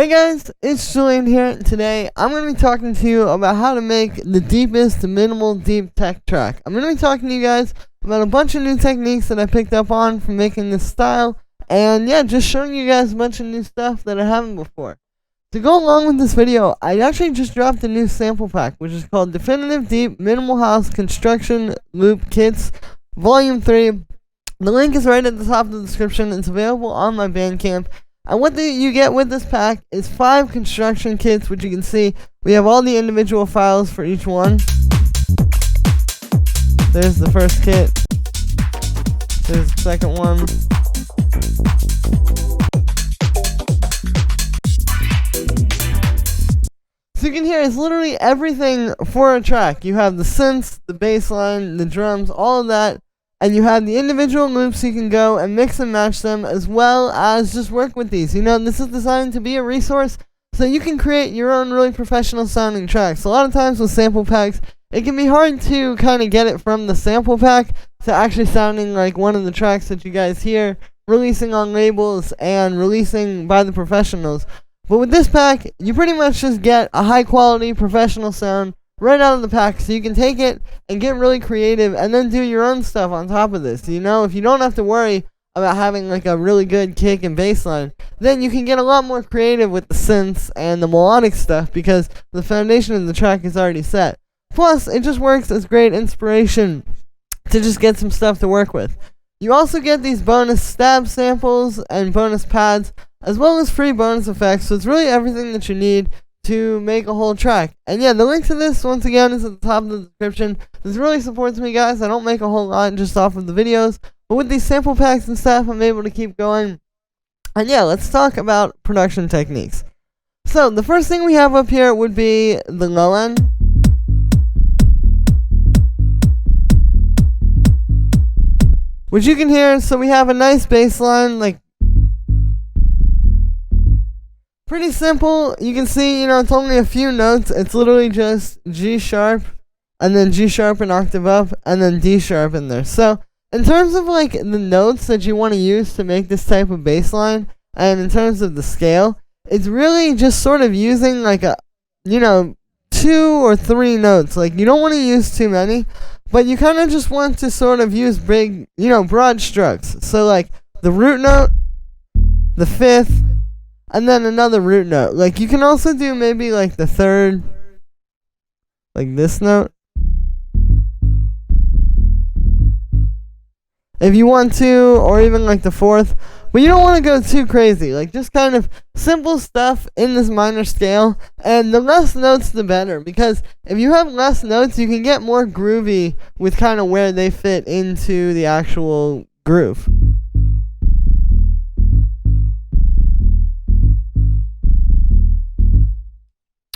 Hey guys, it's Julian here. Today, I'm going to be talking to you about how to make the deepest minimal deep tech track. I'm going to be talking to you guys about a bunch of new techniques that I picked up on from making this style. And yeah, just showing you guys a bunch of new stuff that I haven't before. To go along with this video, I actually just dropped a new sample pack, which is called Definitive Deep Minimal House Construction Loop Kits Volume 3. The link is right at the top of the description. It's available on my Bandcamp. And what you get with this pack is 5 construction kits, which you can see we have all the individual files for each one. There's the first kit. There's the second one. So you can hear it's literally everything for a track. You have the synths, the bass line, the drums, all of that. And you have the individual loops so you can go and mix and match them, as well as just work with these. You know, this is designed to be a resource so you can create your own really professional sounding tracks. A lot of times with sample packs, it can be hard to kind of get it from the sample pack to actually sounding like one of the tracks that you guys hear, releasing on labels and releasing by the professionals. But with this pack, you pretty much just get a high quality professional sound right out of the pack, so you can take it and get really creative and then do your own stuff on top of this. You know, if you don't have to worry about having like a really good kick and bass line, then you can get a lot more creative with the synths and the melodic stuff because the foundation of the track is already set. Plus, it just works as great inspiration to just get some stuff to work with. You also get these bonus stab samples and bonus pads, as well as free bonus effects, so it's really everything that you need to make a whole track. And yeah, the link to this, once again, is at the top of the description. This really supports me, guys. I don't make a whole lot just off of the videos, but with these sample packs and stuff, I'm able to keep going. And yeah, let's talk about production techniques. So, the first thing we have up here would be the low end. Which you can hear, so we have a nice bass line, like, pretty simple. You can see, you know, it's only a few notes. It's literally just G sharp, and then G sharp an octave up, and then D sharp in there. So, in terms of like the notes that you want to use to make this type of bass line, and in terms of the scale, it's really just sort of using like a, you know, 2 or 3 notes. Like, you don't want to use too many, but you kind of just want to sort of use big, you know, broad strokes. So, like, the root note, the 5th, and then another root note. Like, you can also do maybe like the 3rd, like this note, if you want to, or even like the 4th. But you don't want to go too crazy. Like, just kind of simple stuff in this minor scale. And the less notes, the better. Because if you have less notes, you can get more groovy with kind of where they fit into the actual groove.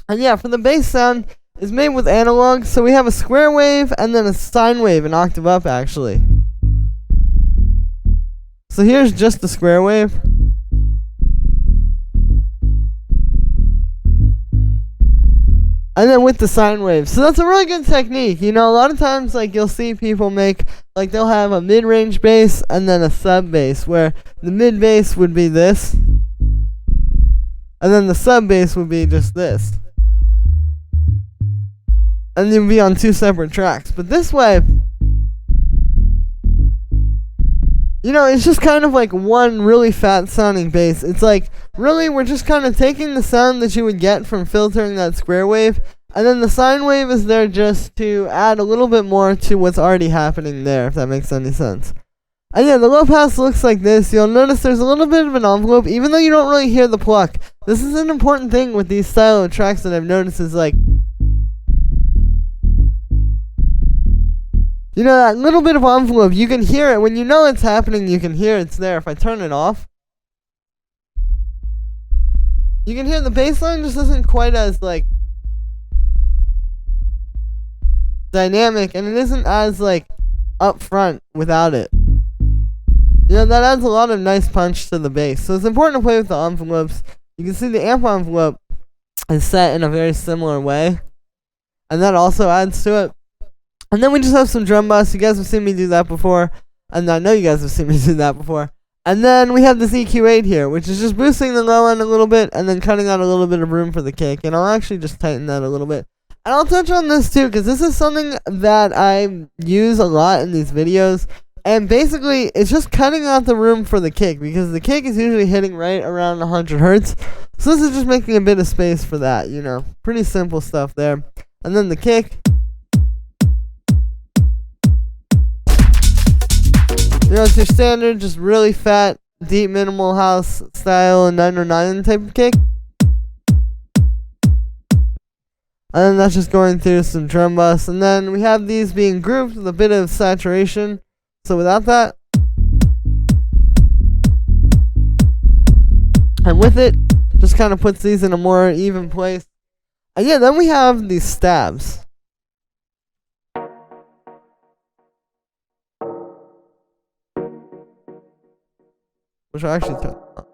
And yeah, for the bass sound, it's made with analog, so we have a square wave and then a sine wave, an octave up actually. So here's just the square wave. And then with the sine wave. So that's a really good technique. You know, a lot of times, like, you'll see people make, like, they'll have a mid-range bass and then a sub bass, where the mid bass would be this, and then the sub bass would be just this. And you'd be on 2 separate tracks. But this way, you know, it's just kind of like one really fat sounding bass. It's like, really, we're just kind of taking the sound that you would get from filtering that square wave, and then the sine wave is there just to add a little bit more to what's already happening there, if that makes any sense. And yeah, the low pass looks like this. You'll notice there's a little bit of an envelope, even though you don't really hear the pluck. This is an important thing with these style of tracks that I've noticed is like, you know, that little bit of envelope, you can hear it. When you know it's happening, you can hear it's there. If I turn it off, you can hear the bass line just isn't quite as, like, dynamic, and it isn't as, like, up front without it. You know, that adds a lot of nice punch to the bass. So it's important to play with the envelopes. You can see the amp envelope is set in a very similar way, and that also adds to it. And then we just have some drum busts. You guys have seen me do that before, and I know you guys have seen me do that before. And then we have this EQ8 here, which is just boosting the low end a little bit and then cutting out a little bit of room for the kick. And I'll actually just tighten that a little bit. And I'll touch on this too, because this is something that I use a lot in these videos. And basically, it's just cutting out the room for the kick, because the kick is usually hitting right around 100 hertz. So this is just making a bit of space for that, you know. Pretty simple stuff there. And then the kick. You know, it's your standard, just really fat, deep, minimal house style 909 type of kick. And then that's just going through some drum busts. And then we have these being grouped with a bit of saturation. So without that, and with it, just kind of puts these in a more even place. And yeah, then we have these stabs. Which I actually took.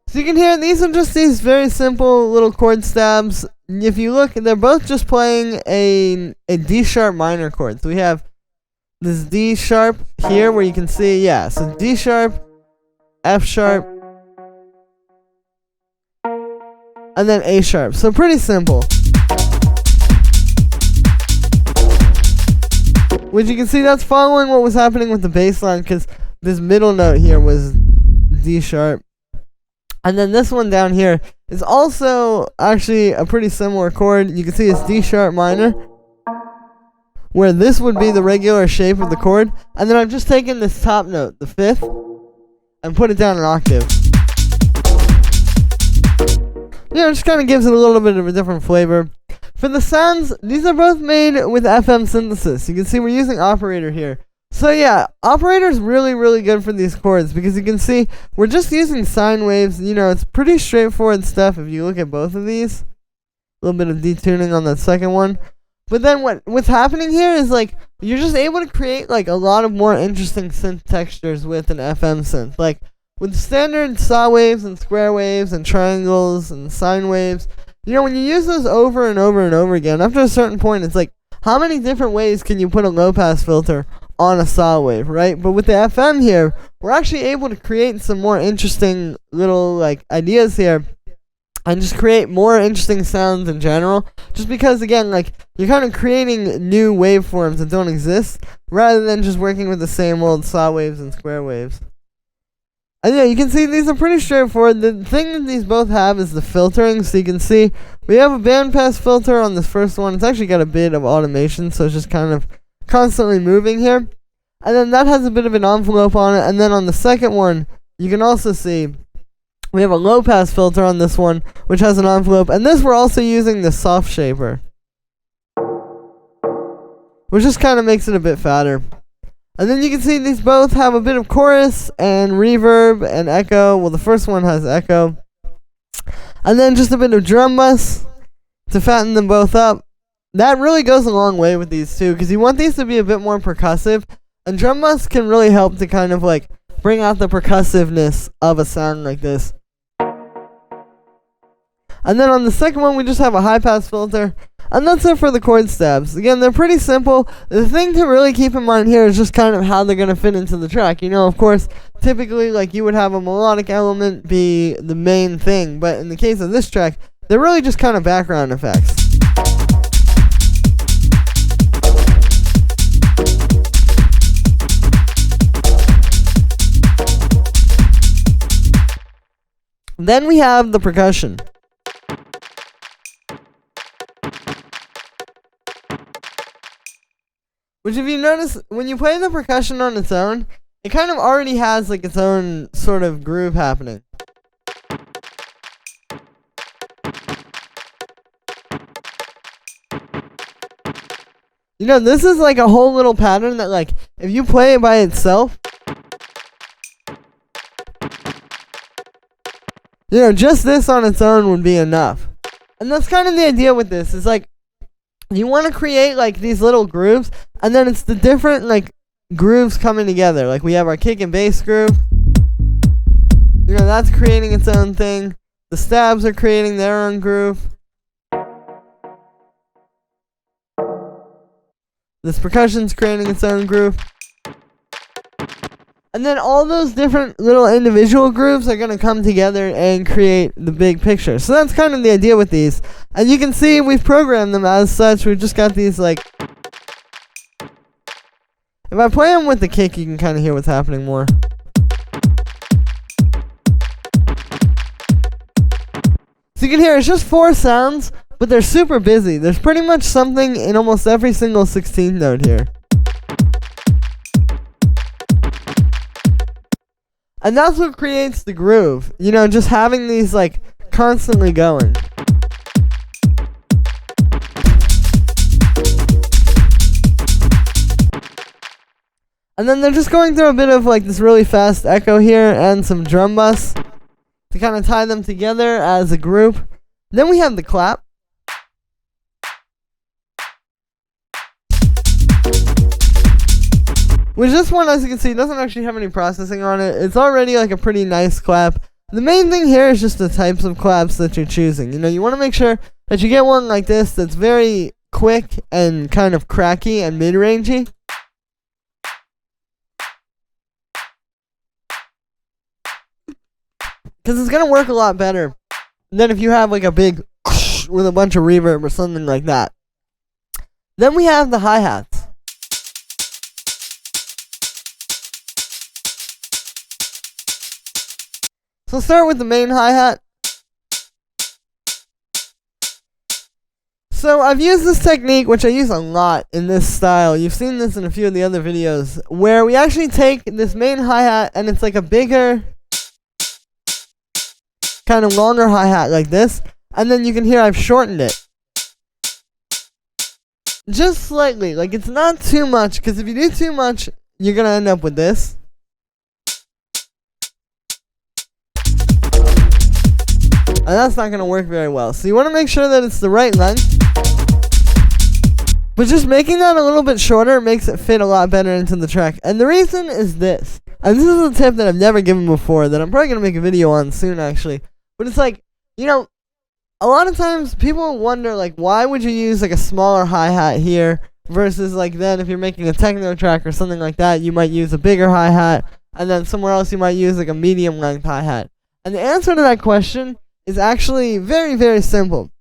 So you can hear these are just these very simple little chord stabs. If you look, they're both just playing a D sharp minor chord. So we have this D sharp here where you can see, yeah, so D sharp, F sharp, and then A sharp. So pretty simple. Which you can see that's following what was happening with the bass line, because this middle note here was D sharp. And then this one down here is also actually a pretty similar chord. You can see it's D sharp minor, where this would be the regular shape of the chord. And then I've just taken this top note, the fifth, and put it down an octave. You know, it just kind of gives it a little bit of a different flavor. For the sounds, these are both made with FM synthesis. You can see we're using operator here. So yeah, operator's really, really good for these chords, because you can see we're just using sine waves. You know, it's pretty straightforward stuff if you look at both of these. A little bit of detuning on that second one. But then what's happening here is, like, you're just able to create, like, a lot of more interesting synth textures with an FM synth. Like, with standard saw waves and square waves and triangles and sine waves, you know, when you use those over and over and over again, after a certain point, it's like, how many different ways can you put a low-pass filter on a saw wave, right? But with the FM here, we're actually able to create some more interesting little, like, ideas here, and just create more interesting sounds in general, just because, again, like, you're kind of creating new waveforms that don't exist, rather than just working with the same old saw waves and square waves. And yeah, you can see these are pretty straightforward. The thing that these both have is the filtering. So you can see we have a bandpass filter on this first one. It's actually got a bit of automation, so it's just kind of constantly moving here. And then that has a bit of an envelope on it. And then on the second one, you can also see we have a low pass filter on this one, which has an envelope. And this we're also using the soft shaper, which just kind of makes it a bit fatter. And then you can see these both have a bit of chorus and reverb and echo. Well, the first one has echo. And then just a bit of drum bus to fatten them both up. That really goes a long way with these two, because you want these to be a bit more percussive. And drum bus can really help to kind of, like, bring out the percussiveness of a sound like this. And then on the second one, we just have a high pass filter. And that's it for the chord stabs. Again, they're pretty simple. The thing to really keep in mind here is just kind of how they're going to fit into the track. You know, of course, typically, like, you would have a melodic element be the main thing. But in the case of this track, they're really just kind of background effects. Then we have the percussion. Which, if you notice, when you play the percussion on its own, it kind of already has, like, its own sort of groove happening. You know, this is like a whole little pattern that, like, if you play it by itself, you know, just this on its own would be enough. And that's kind of the idea with this. Is like, you want to create, like, these little grooves, and then it's the different, like, grooves coming together. Like, we have our kick and bass groove. You know, that's creating its own thing. The stabs are creating their own groove. This percussion's creating its own groove. And then all those different little individual grooves are going to come together and create the big picture. So that's kind of the idea with these. And you can see we've programmed them as such. We've just got these like... If I play them with the kick, you can kind of hear what's happening more. So you can hear it's just 4 sounds, but they're super busy. There's pretty much something in almost every single 16th note here. And that's what creates the groove. You know, just having these like constantly going. And then they're just going through a bit of like this really fast echo here and some drum bus to kind of tie them together as a group. Then we have the clap. Which this one, as you can see, doesn't actually have any processing on it. It's already like a pretty nice clap. The main thing here is just the types of claps that you're choosing. You know, you want to make sure that you get one like this that's very quick and kind of cracky and mid-rangey. Because it's going to work a lot better than if you have like a big with a bunch of reverb or something like that. Then we have the hi-hats. So let's start with the main hi-hat. So I've used this technique, which I use a lot in this style. You've seen this in a few of the other videos, where we actually take this main hi-hat and it's like a bigger, kind of longer hi-hat like this, and then you can hear I've shortened it just slightly. Like, it's not too much, because if you do too much, you're gonna end up with this. And that's not gonna work very well. So you want to make sure that it's the right length, but just making that a little bit shorter makes it fit a lot better into the track. And the reason is this, and this is a tip that I've never given before, that I'm probably gonna make a video on soon actually. But it's like, you know, a lot of times people wonder, like, why would you use like a smaller hi-hat here versus like then if you're making a techno track or something like that, you might use a bigger hi-hat, and then somewhere else you might use like a medium length hi-hat. And the answer to that question is actually very, very simple.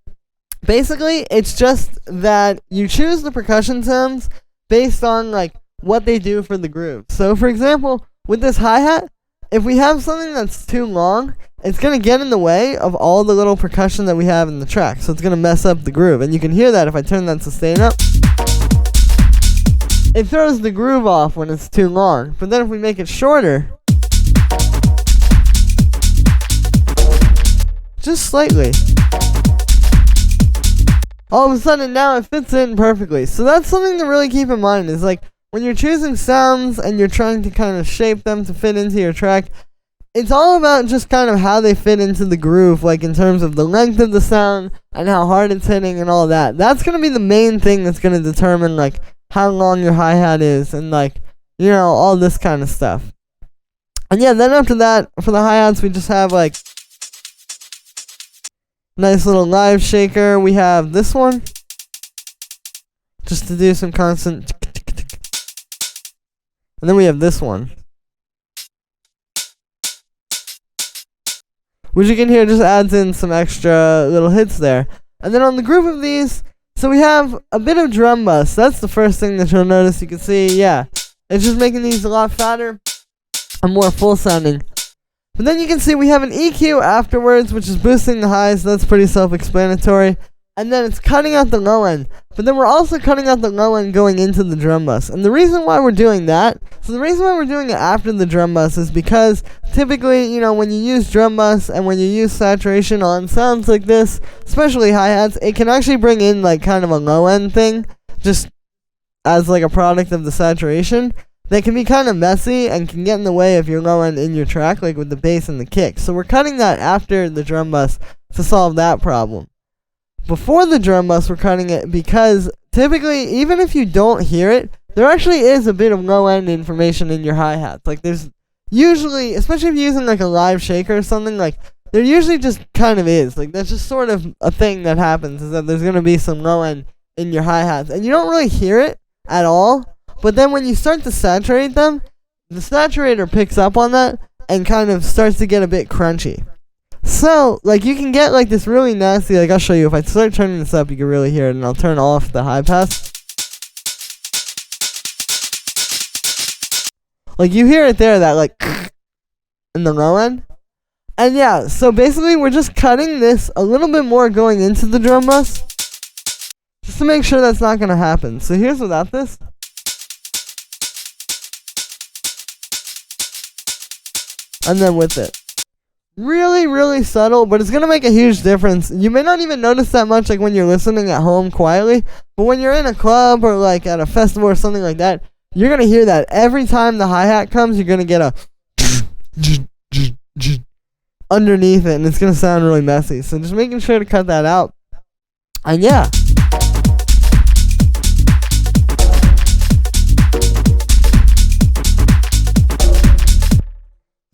Basically, it's just that you choose the percussion sounds based on like what they do for the groove. So for example, with this hi-hat, if we have something that's too long, it's going to get in the way of all the little percussion that we have in the track. So it's going to mess up the groove. And you can hear that if I turn that sustain up. It throws the groove off when it's too long. But then if we make it shorter, just slightly, all of a sudden now it fits in perfectly. So that's something to really keep in mind, is like when you're choosing sounds and you're trying to kind of shape them to fit into your track, it's all about just kind of how they fit into the groove, like in terms of the length of the sound and how hard it's hitting and all that. That's going to be the main thing that's going to determine like how long your hi-hat is and like, you know, all this kind of stuff. And yeah, then after that, for the hi-hats, we just have like nice little live shaker. We have this one just to do some constant. And then we have this one, which you can hear just adds in some extra little hits there. And then on the group of these, so we have a bit of drum bus. That's the first thing that you'll notice. You can see, yeah, it's just making these a lot fatter and more full sounding. But then you can see we have an EQ afterwards, which is boosting the highs. That's pretty self-explanatory. And then it's cutting out the low end. But then we're also cutting out the low end going into the drum bus. And the reason why we're doing that, so the reason why we're doing it after the drum bus is because typically, you know, when you use drum bus and when you use saturation on sounds like this, especially hi-hats, it can actually bring in like kind of a low end thing, just as like a product of the saturation. That can be kind of messy and can get in the way of your low end in your track, like with the bass and the kick. So we're cutting that after the drum bus to solve that problem. Before the drum bus, we're cutting it because typically, even if you don't hear it, there actually is a bit of low end information in your hi-hats. Like there's usually, especially if you're using like a live shaker or something, like there usually just kind of is. Like that's just sort of a thing that happens, is that there's going to be some low end in your hi-hats. And you don't really hear it at all. But then when you start to saturate them, the saturator picks up on that and kind of starts to get a bit crunchy. So, like, you can get, like, this really nasty, like, I'll show you. If I start turning this up, you can really hear it, and I'll turn off the high pass. Like, you hear it there, that, like, in the low end. And yeah, so basically, we're just cutting this a little bit more going into the drum bus, just to make sure that's not going to happen. So here's without this. And then with it. Really, really subtle, but it's going to make a huge difference. You may not even notice that much, like, when you're listening at home quietly, but when you're in a club or, like, at a festival or something like that, you're going to hear that every time the hi-hat comes. You're going to get a underneath it, and it's going to sound really messy. So just making sure to cut that out. And yeah.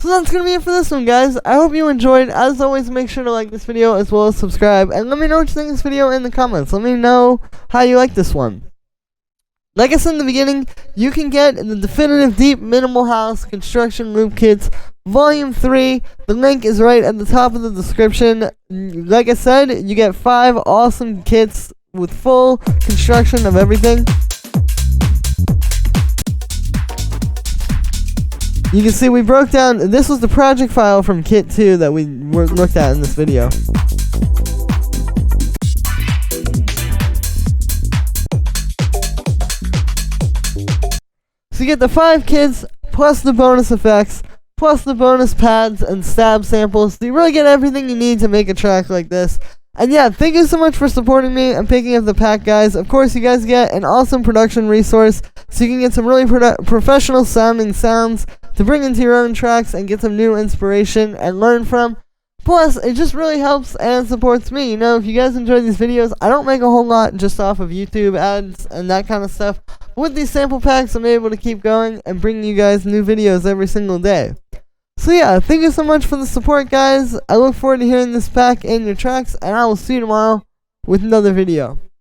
So that's going to be it for this one, guys. I hope you enjoyed. As always, make sure to like this video as well as subscribe. And let me know what you think of this video in the comments. Let me know how you like this one. Like I said in the beginning, you can get the Definitive Deep Minimal House Construction Loop Kits Volume 3. The link is right at the top of the description. Like I said, you get 5 awesome kits with full construction of everything. You can see we broke down, this was the project file from Kit 2 that we looked at in this video. So you get the 5 kits, plus the bonus effects, plus the bonus pads and stab samples. So you really get everything you need to make a track like this. And yeah, thank you so much for supporting me and picking up the pack, guys. Of course, you guys get an awesome production resource, so you can get some really professional sounding sounds to bring into your own tracks and get some new inspiration and learn from. Plus, it just really helps and supports me. You know, if you guys enjoy these videos, I don't make a whole lot just off of YouTube ads and that kind of stuff. With these sample packs, I'm able to keep going and bring you guys new videos every single day. So yeah, thank you so much for the support, guys. I look forward to hearing this pack in your tracks, and I will see you tomorrow with another video.